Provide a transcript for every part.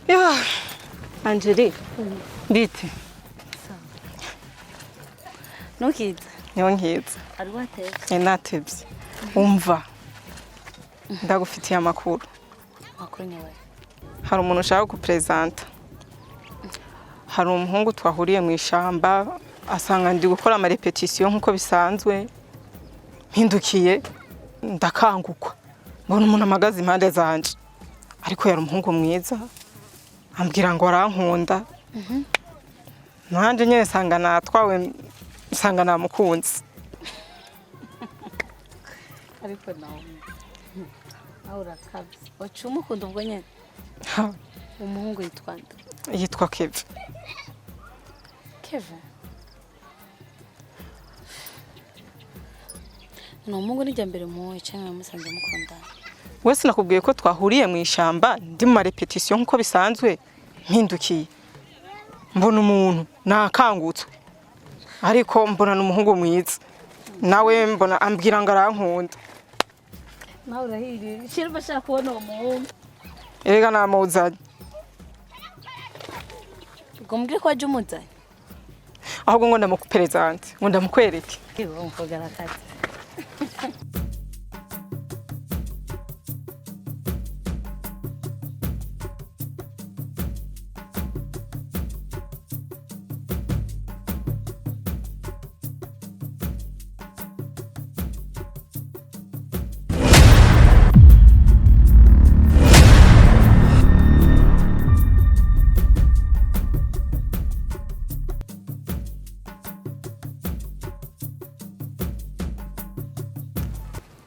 Ya, Angeli, bite? Ntukize. Niho nkiza. Ari watevye. Natevye. Umva. Ndagufitiye amakuru. Makuru nyawe. Hari umuntu ushaka kupresenta. Hari umuhungu twahuriye mu ishamba asanga ndi gukora ama repetition nkuko bisanzwe. Mpindukiye ndakangukwa. Mbona umuntu amagaze impande zanje. Ariko yari umuhungu mwiza. Ambwira ngo arankunda. Nanje nyene sanga natwawe sanga namukunze. Ariko nawe. Aura kabisa. Wacumu kunda ubwo nyene. Umuhungu yitwa nde? Yitwa Kevin. Kevin. No mungu nijya mbere muwe cyangwa musanze mukundana. Wese nakubwiye ko twahuriye mu ishamba ndi mu repetition nkuko bisanzwe mpindukiye. Mbona umuntu nakangutswe. Ariko mbona n'umuhungu mwiza. Nawe mbona ambwira ngo arankunda. Nawe urahiriye. Shira bashaka kubona uwo muhungu. Erega namuzanye. Gombye ko aje umuzanye. Ahubwo ngo ndamukuperezante, ngo ndamukwereke. Iwo umvugana kazi.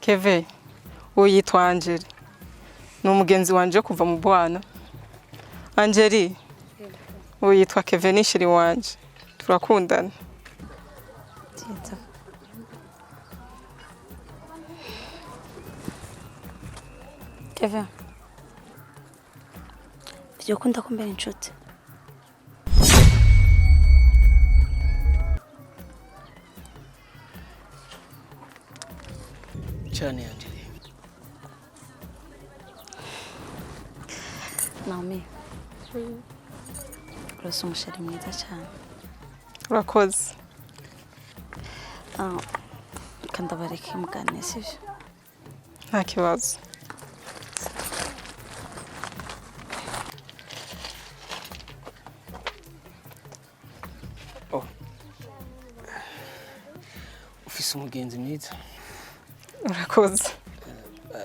Keve, uwo yitwa Angeli. Ni umugenzi wanje kuva mu bwana. Angeli, uwo yitwa Keve ni shiri wanje. Turakundana. Tita. Kevin. Byo kunda kumbera inshuti. Cyane Angeli. Naomi. Urasa umushari mwiza cyane. Urakoze. Kandi abareke muganire sivyo? Nta kibazo. Ufise umugenzi mwiza. Urakoze.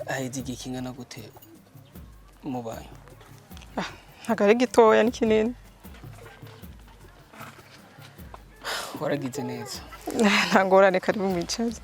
Aheze igihe kingana gute mu banyu? Ntago ari gitoya ni kinini. Waragize neza. Nta ngorane karibu mwicaze.